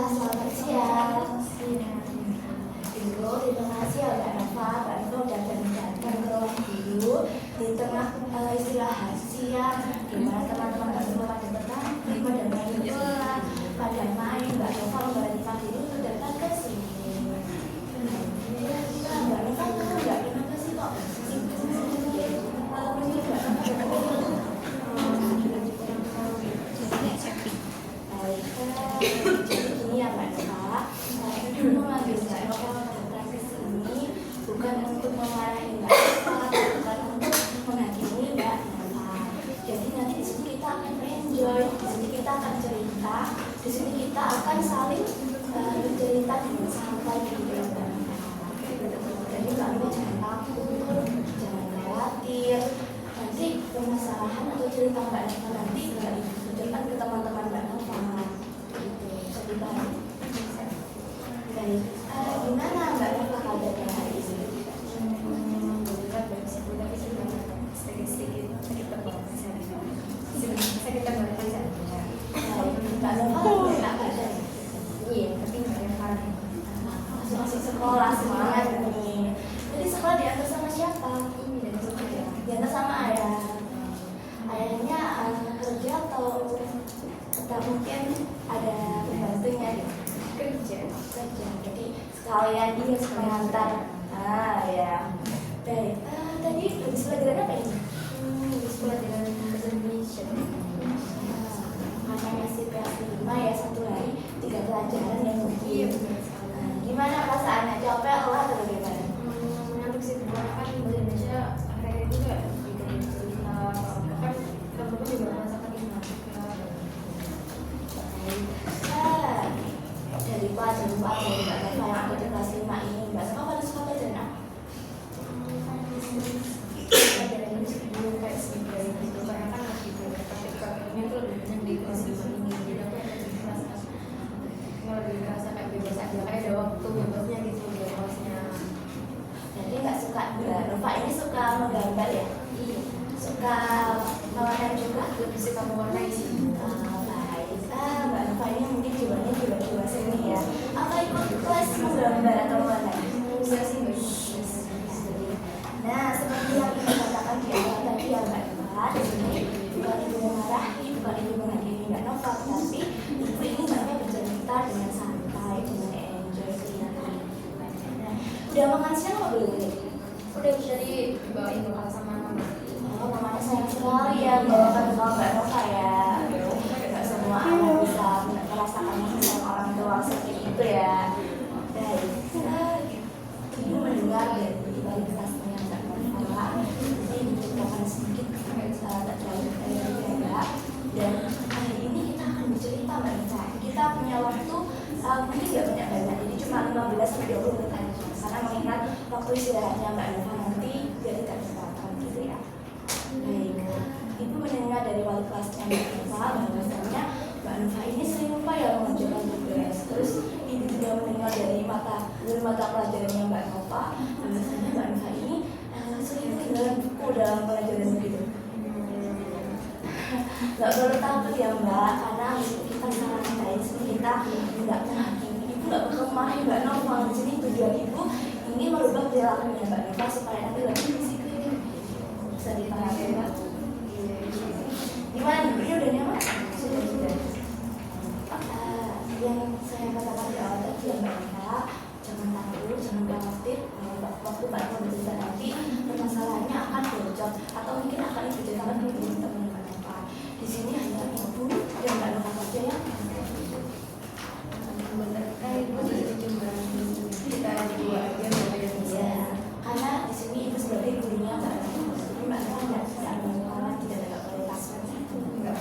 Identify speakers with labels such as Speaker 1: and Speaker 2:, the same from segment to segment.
Speaker 1: selamat siang. Ibu, terima kasih ya Mbak Nova. Mbak Nova udah datang ke ruang guru di tengah istirahat siang, di mana teman-teman Mbak Nova pada petang, pada main bola, pada main. Mbak Nova memberani pagi dulu datang ke sini. Mbak Nova nggak kenapa sih kok jadi gini ya Mbak Nova, saya dulu memanggil Mbak Nova datang ke sini bukan untuk memarahi Mbak Nova, bukan untuk menghakimi Mbak Nova. Jadi nanti di sini kita akan enjoy, di sini kita akan cerita, di sini kita akan saling bercerita dengan santai gitu ya Mbak Nova. Jadi Mbak Nova jangan takut, jangan khawatir. Nanti permasalahan atau cerita Mbak Nova nanti nggak ditunjukkan ke teman-teman Mbak Nova. Baik, gimana Mbak Nova kabarnya hari ini? Sedikit tebal saja. Mbak Nova enak badan? Iya, tapi nggak Nova masuk sekolah semuanya nih. Jadi sekolah diantar sama siapa? Diantar sama ayah. Ayahnya kerja atau mungkin ada pembantunya gitu? Kerja. Jadi sekalian dia pengantar. Ya. Baik. Tadi habis pelajaran apa ini? Habis pelajaran bahasa Indonesia. Makanya si PS5 ya, 1 hari 3 pelajaran yang mungkin. Gimana perasaannya? Capek atau bagaimana?
Speaker 2: Ngantuk sih, karena kan bahasa Indonesia akhir-akhir itu juga bikin cerita, kan kamu juga merasakan ingat.
Speaker 1: Dari pelajaran Mbak Nova yang ada di kelas 5 ini, Mbak Nova pada suka pelajaran apa?
Speaker 2: Pelajaran ini sebelum kayak sebagai gitu, karena kan lagi praktik-praktiknya itu lebih banyak di kelas 5 ini, jadi aku lebih merasa kayak bebas aja, kayak ada waktu bebasnya gitu di kelasnya.
Speaker 1: Jadi nggak suka Mbak Nova ini suka menggambar ya?
Speaker 2: Iya.
Speaker 1: Suka mewarnai juga?
Speaker 2: Lebih suka mewarnai sih.
Speaker 1: Baik, Mbak Nova ini mungkin jiwa seni ya. Apa ikut kelas menggambar atau mewarnai?
Speaker 2: Bisa sih Mbak.
Speaker 1: Nah, seperti yang kita katakan di awal tadi ya Mbak Nova, di sini bukan ibu memarahi, bukan ibu menghakimi Mbak Nova, tapi ibu ini banyak bercerita dengan santai, dengan enjoy cerita. Nah, udah makan siang apa belum nih?
Speaker 2: Udah bisa dibawain bekal sama mama.
Speaker 1: Oh, mamanya sayang sekali ya bawakan bekal Mbak Nova ya. Nggak semua anak bisa merasakan sayang orang tua seperti itu ya. Baik, ibu mendengar dari balik kelasnya Mbak Nova, ini menceritakan sedikit tak terlalu detail. Dan hari ini kita akan bercerita Mbak Nova. Kita punya waktu mungkin nggak banyak-banyak, jadi cuma 15-20 menit aja. Karena mengingat waktu istirahatnya Mbak Nova nanti jadi tak terbatas gitu ya. Baik, ibu mendengar dari wali kelasnya Mbak Nova bahwasanya Mbak Nova ini sering lupa ya mengerjakan tugas. Terus ibu juga mendengar dari mata pelajarannya Mbak Nova bahwasanya Mbak Nova ini sering ketinggalan buku dalam pelajaran begitu. Nggak perlu takut ya Mbak, karena kita santai, kita nggak menghakimi, ibu nggak bakal marahin Mbak Nova. Di sini tujuan ibu ini merubah perilakunya Mbak Nova supaya nanti lebih disiplin. Bisa dipahami Mbak? Gimana ibunya udah nyaman? Sudah. Yang saya katakan di awal tadi ya Mbak Nova, jangan takut, jangan khawatir. Waktu Mbak Nova bercerita nanti permasalahannya akan bocor atau mungkin akan diceritakan ke teman-teman Mbak Nova. Di sini hanya ibu dan Mbak Nova saja yang
Speaker 2: Kita berdua aja
Speaker 1: ya, karena di sini ibu sebagai gurunya Mbak Nova. Jadi Mbak Nova tidak mengatakan tidak ada kualitas.
Speaker 2: nggak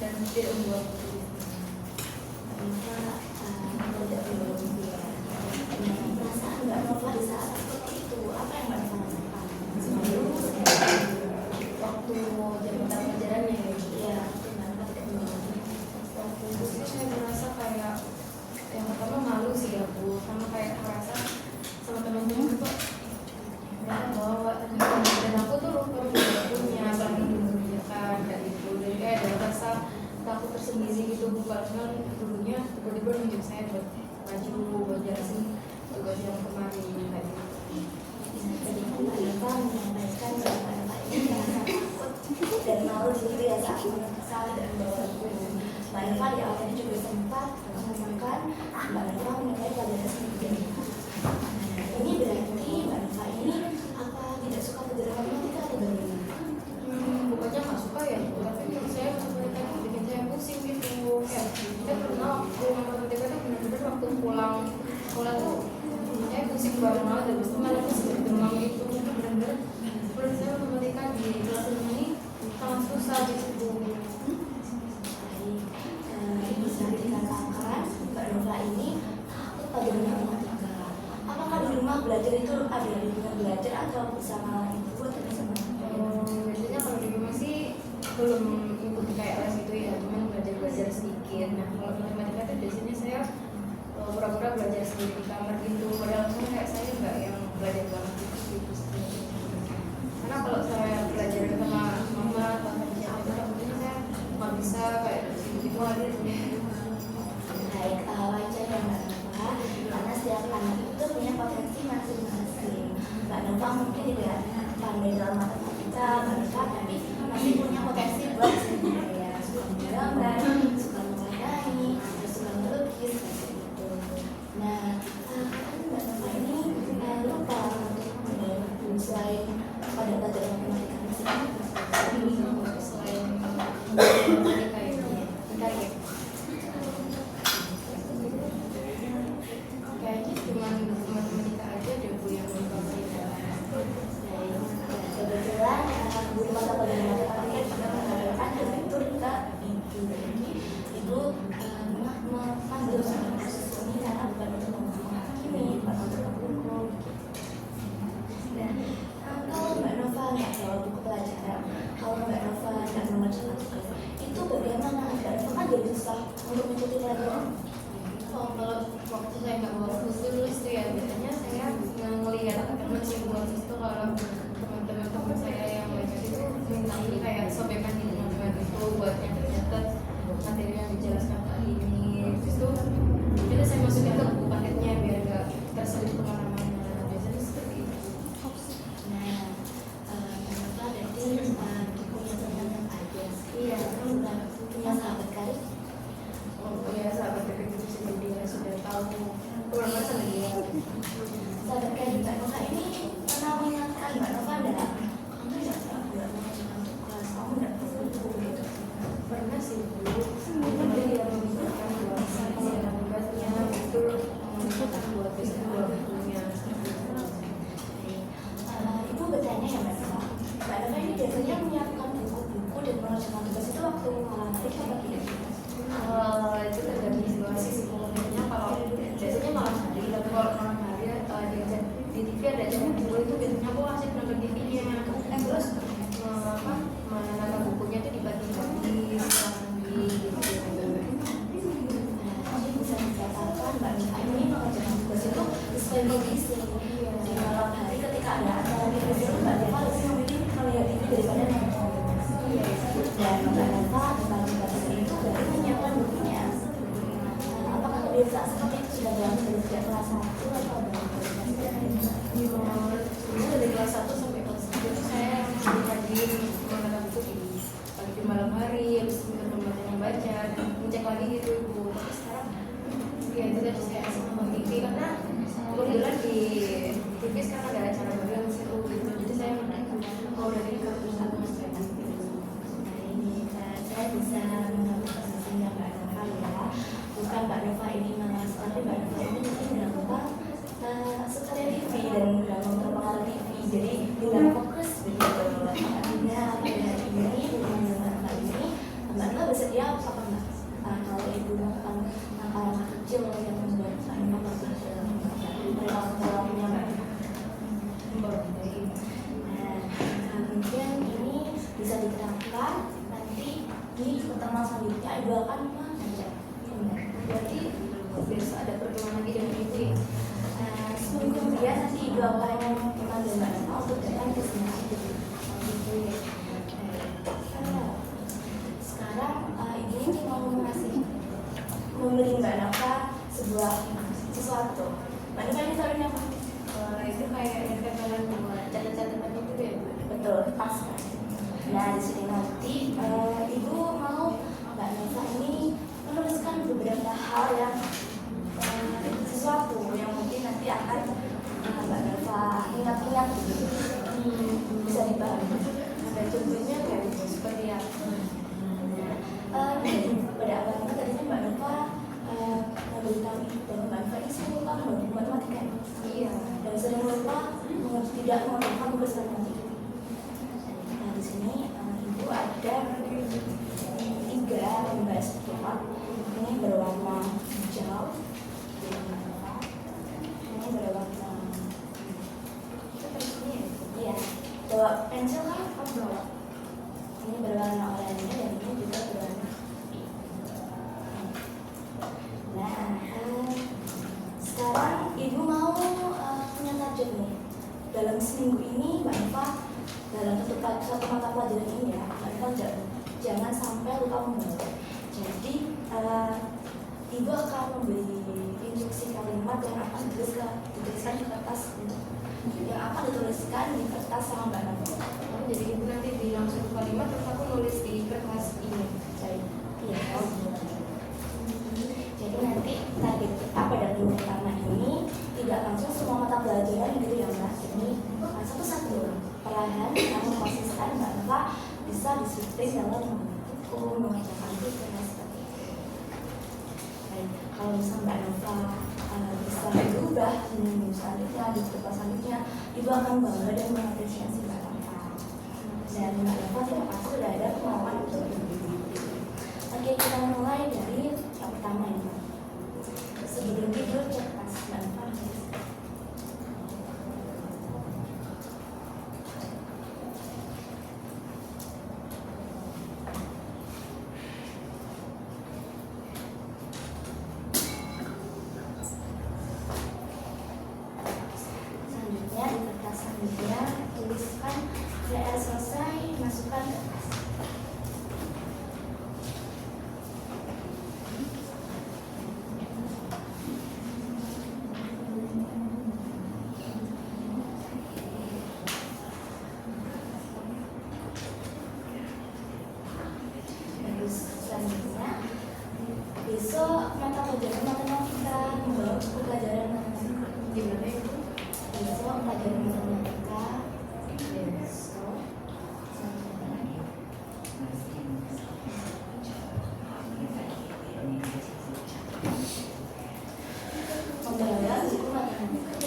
Speaker 2: dan tidak membuat
Speaker 1: tidak belum ya. Perasaan Mbak Nova di saat seperti itu apa yang Mbak Nova rasakan?
Speaker 2: waktu jabatan pelajarannya
Speaker 1: Iya, Mbak Nova tidak belum.
Speaker 2: waktu itu sih saya merasa kayak yang pertama malu sih ya Bu, sama kayak merasa sama teman-teman kok mereka bawa dan aku tuh belum punya apalagi belum kebijakan kayak gitu, jadi kayak ada rasa takut tersendiri gitu Bu, karena dulunya tiba-tiba nunjuk saya buat maju buat jelasin tugas yang kemarin kayak gitu.
Speaker 1: Jadi Mbak Nova menyampaikan bahwa Mbak Nova ini merasa takut dan malu gitu ya saat mengesal dan membawa guru. Mbak Nova di awalnya juga sempat mengatakan Mbak Nova menilai pelajaran sendiri. Ini berarti Mbak Nova ini apa tidak suka pelajaran matematika atau bagaimana?
Speaker 2: Bukannya nggak suka ya Bu, tapi saya matematika itu bikin saya pusing gitu. Kayak saya pernah waktu matematika itu benar-benar waktu pulang sekolah tuh saya pusing banget, dan itu malah seperti demam gitu. Benar-benar menurut saya matematika di kelas ini sangat susah gitu.
Speaker 1: Bisa dikatakan Mbak Nova ini takut pelajaran matematika. Apakah di rumah belajar itu ada lingkungan belajar atau bersama ibu atau bersama
Speaker 2: Biasanya kalau di rumah sih belum ikut kayak les itu ya, cuman belajar sedikit. Nah kalau matematika itu biasanya saya pura-pura belajar sendiri di kamar gitu, padahal kan kayak saya nggak yang belajar banget gitu sendiri. Karena kalau saya belajar sama mama atau sama siapa itu mungkin saya nggak bisa kayak gitu hadir.
Speaker 1: baik wajar ya Mbak Nova karena setiap anak itu punya potensi masing-masing. Mbak Nova mungkin tidak pandai dalam matematika, Mbak Nova tapi masih punya potensi buat sendiri ya, suka menggambar, suka mewarnai, suka melukis seperti itu. Nah, kan Mbak Nova ini lupa untuk selain pada pelajaran matematika
Speaker 2: Selain matematika ini, bentar ya. Kayaknya cuma matematika aja deh Bu yang lupa.
Speaker 1: kebetulan guru mata pelajaran matematika juga mengadakan direktur kita ibu memanggil sama kasus ini karena bukan untuk menghakimi, bukan untuk menghukum. Dan kalau Mbak Nova nggak bawa buku pelajaran, kalau Mbak Nova nggak mengerjakan tugas, itu bagaimana? Mbak Nova kan jadi susah untuk mengikuti pelajaran.
Speaker 2: Oh, kalau waktu saya nggak bawa buku tulis tuh ya biasanya saya ngelihat teman sih buat itu, kalau teman-teman saya yang belajar itu minta ini kayak sobekan di teman-teman itu buat nyatet materi yang dijelaskan kali ini, terus tuh kita saya masukin ke buku paketnya biar nggak terselip kemana-mana, biasanya seperti itu.
Speaker 1: Nah, Mbak Nova berarti punya teman aja.
Speaker 2: Iya,
Speaker 1: Sudah punya sahabat karib.
Speaker 2: oh ya sahabat dekat itu sih dia sudah tahu keluarga sama dia.
Speaker 1: Sahabat karib Mbak Nova ini pernah mengingatkan Mbak Nova enggak? Kamu tidak mengerjakan tugas, kamu tidak perlu gitu.
Speaker 2: Pernah sih Bu, tapi dia memintakan buat saya dalam tugasnya itu memintakan buat besok dua bukunya.
Speaker 1: Ibu bertanya ya Mbak Nova. Mbak Nova ini biasanya menyiapkan buku-buku dan mengerjakan tugas itu waktu malam hari apa tidak?
Speaker 2: Itu tergantung situasi sih. Biasanya kalau biasanya malam hari, tapi kalau malam hari di TV ada acara buku itu biasanya aku kasih nonton TV-nya. Terus menata bukunya itu dibagi-bagi lagi gitu.
Speaker 1: Jadi bisa dikatakan Mbak Nova ini mengerjakan tugas itu sesuai kondisi. Di malam hari ketika ada acara di TV itu Mbak Nova lebih memilih melihat TV daripada nonton. Dan Mbak Nova pagi-pagi itu berarti menyiapkan bukunya. Apakah kebiasaan seperti itu sudah berlangsung dari sejak kelas 1 atau
Speaker 2: Sebenarnya dari kelas 1 sampai kelas 3 itu saya rajin menata buku di pagi di malam hari, habis itu membaca dan ngecek lagi gitu Bu. Tapi sekarang ya itu tadi saya nonton TV karena kebetulan di TV sekarang ada acara baru yang seru gitu, jadi saya menonton kalau dari kampus aku saya
Speaker 1: saya bisa mengambil posisinya Mbak Nova ya. Bukan Mbak Nova ini malas, tapi Mbak Nova ini mungkin Mbak Nova suka lihat TV dan mudah mempengaruhi TV. Jadi tidak fokus begitu. Artinya pada hari ini dengan Mbak Nova ini Mbak Nova bersedia di pertemuan selanjutnya Ibu akan mengajak.
Speaker 2: Berarti besok ada pertemuan lagi dengan ibu ya?
Speaker 1: Seminggu kemudian nanti Ibu akan memanggil Mbak Nova untuk datang ke sini.
Speaker 2: Gitu ya.
Speaker 1: Sekarang Ibu ini mau memberi Mbak Nova sesuatu. Mbak Nova ini taruhnya apa?
Speaker 2: Itu kayak yang kalian buat catatan itu ya Bu?
Speaker 1: Betul, pas kan? Nah di sini nanti Ibu mau Mbak Nova ini menuliskan beberapa hal yang sesuatu yang mungkin nanti akan Mbak Nova ingat-ingat gitu. Bisa dipahami.
Speaker 2: Ada contohnya kayak seperti apa?
Speaker 1: Pada awalnya tadinya Mbak Nova memberikan bahwa Mbak Nova ini sering lupa mengerti matematika.
Speaker 2: Iya.
Speaker 1: Dan sering lupa tidak mengerti tugas matematika. Nah di sini Ibu ada 3 lembar skema. Ini berwarna hijau, ini berwarna iya, bawa pensil kan? Bawa. Ini berwarna oranye dan ini juga berwarna putih. Nah, sekarang Ibu mau punya target nih. Dalam seminggu ini Mbak Nova dalam satu mata pelajaran ini ya, Mbak Nova jangan sampai lupa membaca. Jadi Ibu akan memberi instruksi kalimat yang akan dituliskan di kertas yang akan dituliskan di kertas sama Mbak Nova.
Speaker 2: Jadi ibu nanti bilang satu kalimat terus aku nulis di kertas ini.
Speaker 1: Iya. Jadi nanti target kita pada minggu pertama ini tidak langsung semua mata pelajaran gitu ya Mbak. Ini satu-satu perlahan namun konsisten Mbak Nova bisa disiplin dalam membuku, mengerjakan buku dan seperti itu. Baik, kalau misalnya Mbak Nova bisa berubah di minggu selanjutnya, di kelas selanjutnya, Ibu akan bangga dan mengapresiasi Mbak Nova. Dan Mbak Nova tidak pasti sudah ada kemauan untuk itu. Oke, kita mulai dari yang pertama ini. Sebelum tidur cek tas Mbak Nova. Selanjutnya di kertas selanjutnya tuliskan PR selesai, masukkan ke tas. Terus selanjutnya besok mata pelajaran matematika, membawa buku pelajaran matematika.
Speaker 2: Gimana itu?
Speaker 1: Besok pelajaran matematika. Besok membawa buku matematika.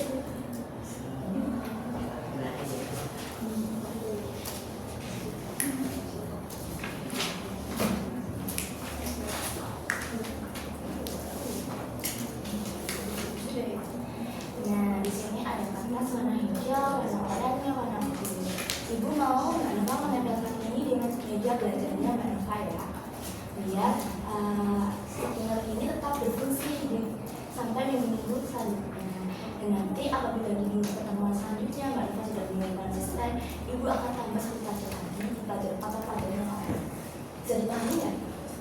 Speaker 1: Nah, di sini ada kertas warna hijau, warna oranye, warna putih. Ibu mau Mbak Nova menempelkan ini dengan meja belajarnya Mbak Nova ya, biar stiker ini tetap berfungsi sampai minggu selanjutnya. Dan nanti apabila di minggu pertemuan selanjutnya Mbak Nova sudah mulai konsisten, Ibu akan tambah satu pelajaran lagi, pelajaran atau pelajaran yang lain. Bisa dipahami ya?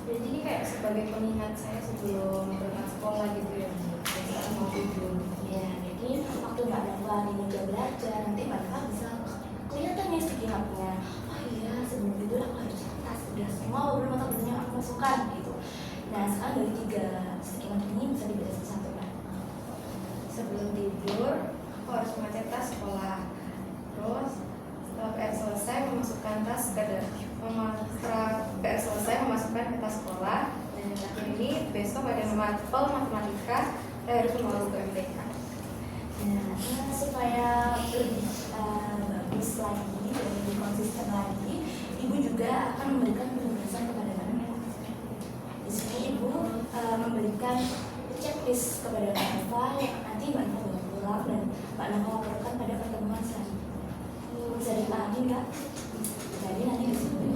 Speaker 2: Jadi ini kayak sebagai pengingat saya sebelum berangkat sekolah gitu ya. Saat mau tidur.
Speaker 1: Ya, jadi waktu Mbak Nova di meja belajar, nanti Mbak Nova bisa kelihatan ya stikernya. Oh iya, sebelum tidur aku harus catat sudah semua belum mata pelajaran yang aku masukkan gitu. Nah, sekarang dari 3 stiker ini bisa dibaca satu-satu kan?
Speaker 2: Sebelum tidur aku harus mengecek tas sekolah. Terus setelah PR selesai memasukkan tas ke setelah PR selesai memasukkan ke tas sekolah. Dan yang terakhir ini besok ada mapel matematika, saya harus membawa buku MTK.
Speaker 1: Nah, supaya lebih bagus lagi dan lebih konsisten lagi, Ibu juga akan memberikan penugasan kepada Mbak Nova. Di sini Ibu memberikan checklist kepada Mbak Nova yang nanti Mbak Nova bawa pulang dan Mbak Nova laporkan pada pertemuan selanjutnya. Bisa dipahami nggak? Jadi nanti di sini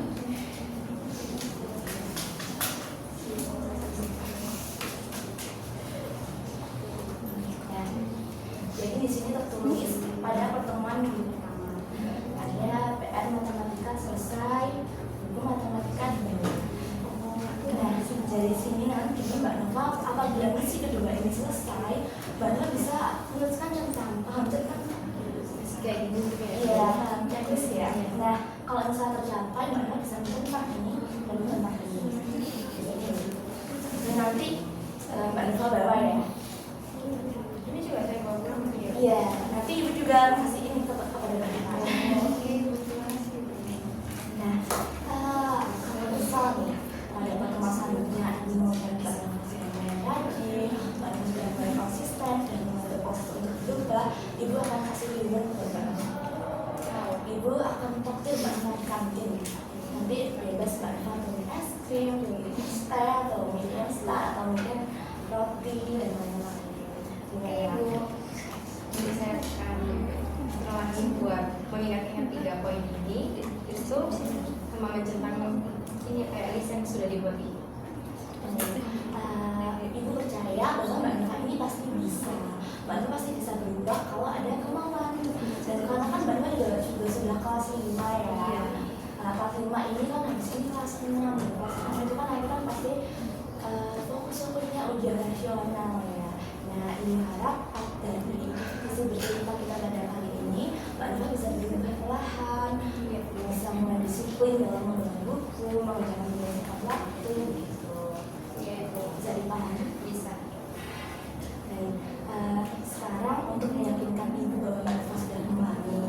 Speaker 1: masalah tercapai, Mbak Nova bisa menentang ini dan menentang ini. Dan nanti Mbak Nova bawa ya.
Speaker 2: Ini juga saya bawa pulang ya.
Speaker 1: Iya, nanti Ibu juga kasih ini kepada Mbak Nova.
Speaker 2: Oke, terima kasih.
Speaker 1: Nah, kalau misal nih dapat kemasannya Ibu mau Mbak Nova sudah mulai rajin, Mbak Nova sudah mulai konsisten dan mulai berproses untuk berubah, Ibu akan kasih reward kepada Mbak Nova. Ibu akan traktir Mbak Nova di kantin. Nanti bebas Mbak Nova beli es krim, beli teh, atau mie instan, atau mungkin roti dan lain-lain.
Speaker 2: Oke, Bu. Jadi saya akan lagi buat mengingat-ingat 3 poin ini. Itu sama tentang ini kayak list yang sudah dibuat ini.
Speaker 1: Ibu percaya bahwa Mbak Nova ini pasti bisa. Mbak Nova pasti bisa berubah kalau ada kemauan. Dan karena kan Mbak Nova juga sudah kelas 5 ya. Kelas 5 ini kan habis ini kelas 6. Kelas 6 itu kan akhirnya pasti fokus-fokusnya ujian nasional ya. Nah, ini harap dari visi bercerita kita pada kali ini Mbak Nova bisa berubah perlahan, bisa mulai disiplin dalam membaca buku, mengerjakan dengan waktu gitu. Bisa dipahami? Bisa. Baik, sekarang untuk meyakinkan Ibu bahwa Mbak Nova sudah memahami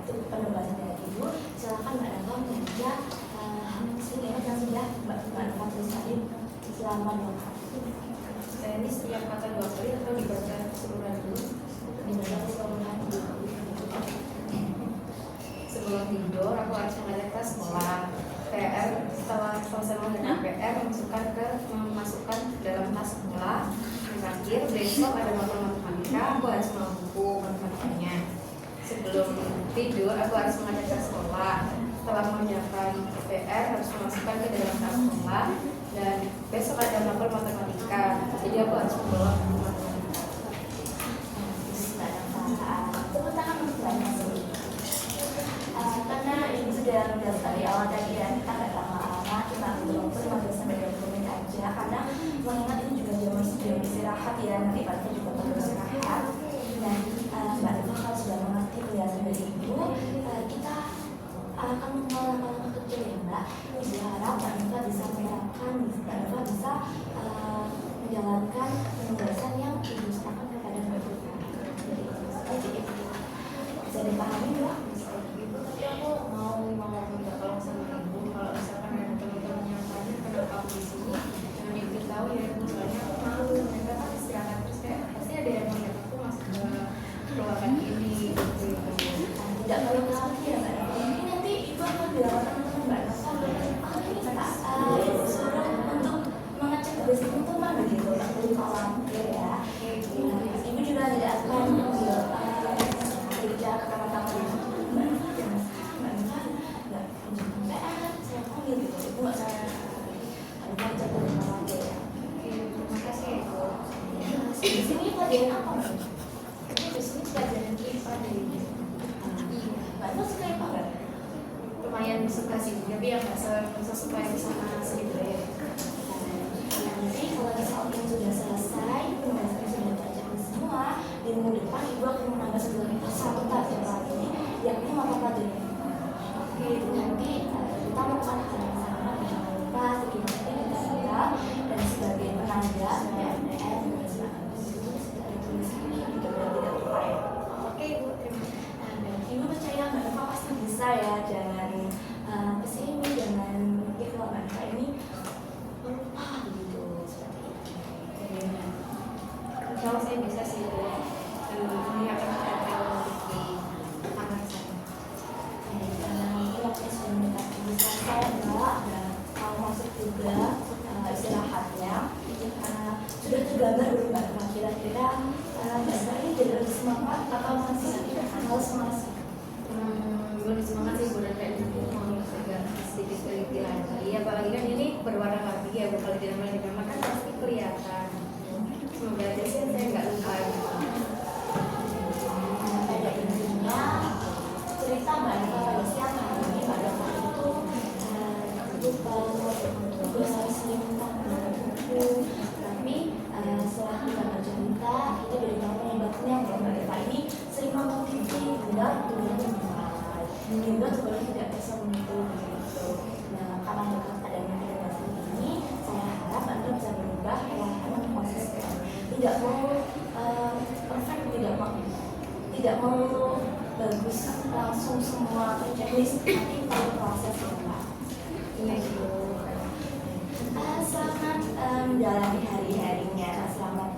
Speaker 1: penugasan dari Ibu, silakan Mbak Nova mengajar ingat yang sudah Mbak Nova tulis tadi selama 2 hari.
Speaker 2: Saya ini setiap kata 2 kali atau dibaca keseluruhan dulu?
Speaker 1: Dibaca keseluruhan dulu.
Speaker 2: Sebelum tidur, aku harus mengajar ke sekolah. PR setelah selesai mengerjakan PR memasukkan dalam tas sekolah. Terakhir besok ada mapel matematika, aku harus membawa buku matematikanya. Sebelum tidur, aku harus mengajar ke sekolah. Setelah mengerjakan PR harus memasukkan ke dalam tas sekolah. Dan besok ada mapel matematika, jadi aku harus membawa buku matematika.
Speaker 1: Tepuk tangan untuk Mbak Nova. Karena Ibu sudah menjelaskan di awal tadi ya, kita nggak lama-lama, cuma untuk 15-20 menit aja. Karena mengingat ini juga jam istirahat ya, nanti Pak Nova juga perlu istirahat. Nah, Mbak Nova kalau sudah mengerti penjelasan dari Ibu, kita akan mengelola langkah kecil ya Mbak. Ibu harap Mbak Nova bisa menerapkan, Mbak Nova bisa menjalankan penjelasan yang Ibu serahkan kepada Mbak Nova. Jadi bisa dipahami Mbak?
Speaker 2: Ibu, tapi aku mau minta tolong sama Ibu kalau misalkan ada teman-teman yang tanya kenapa aku di sini, jangan diberitahu ya Ibu, soalnya aku malu. Mereka kan istirahat terus kayak pasti ada yang melihat aku masuk ke ruangan ini gitu.
Speaker 1: Tidak perlu khawatir ya Mbak Nova. Ini nanti Ibu akan bilang teman-teman Mbak Nova, ini Pak Ibu suruh untuk mengecek tugas teman-teman begitu, tak perlu khawatir ya. Ibu juga tidak akan berbicara ke teman-teman Mbak Nova jangan Mbak Nova nggak menunjukkan PR, saya panggil gitu. Ibu nggak saya baca dari khawatir ya.
Speaker 2: Terima kasih ya Ibu.
Speaker 1: Di sini pelajaran apa Mbak?
Speaker 2: Di sini pelajaran IPA deh.
Speaker 1: Mbak Nova suka IPA nggak?
Speaker 2: Lumayan suka sih, tapi yang nggak sesuai sama segitu ya.
Speaker 1: Nanti kalau misal ini sudah selesai, pembahasan sudah dibacakan semua, di minggu depan Ibu akan menambah satu pelajaran lagi, yakni mata pelajaran. Oke, nanti kita melakukan hal yang sama, jangan lupa sedikit kita dan sebagai penanda PNPN dan sebagainya dari tulisan ini juga tidak lupa ya.
Speaker 2: Oke Ibu, terima kasih.
Speaker 1: Dan Ibu percaya Mbak Nova pasti bisa ya, jangan pesimis, jangan mikir kalau Mbak Nova ini lupa begitu seperti itu.
Speaker 2: Kalau saya bisa sih Bu, ini akan mencapai di tangan saya.
Speaker 1: Mungkin waktunya sudah mendekati selesai Mbak, dan kalau masuk juga istirahatnya sudah tergambar belum Mbak Nova? Kira-kira Mbak Nova ini jadi lebih semangat atau masih
Speaker 2: Belum semangat sih Bu, dan kayak gitu mau agak sedikit teliti lagi. Apalagi kan ini berwarna lagi ya Bu, kalau di dalam kan pasti kelihatan. Semoga aja sih saya nggak lupa.
Speaker 1: pada intinya cerita Mbak Nova pada siang hari ini pada waktu itu lupa tugas harus tentang buku, tapi setelah kita bercerita kita dari mana hebatnya bahwa Mbak Nova ini sering nonton TV hingga tubuhnya mulai hingga tubuhnya tidak bisa tidak melulu bagus langsung semua checklist, tapi perlu proses ya Pak.
Speaker 2: Iya gitu.
Speaker 1: Selamat menjalani hari-harinya, selamat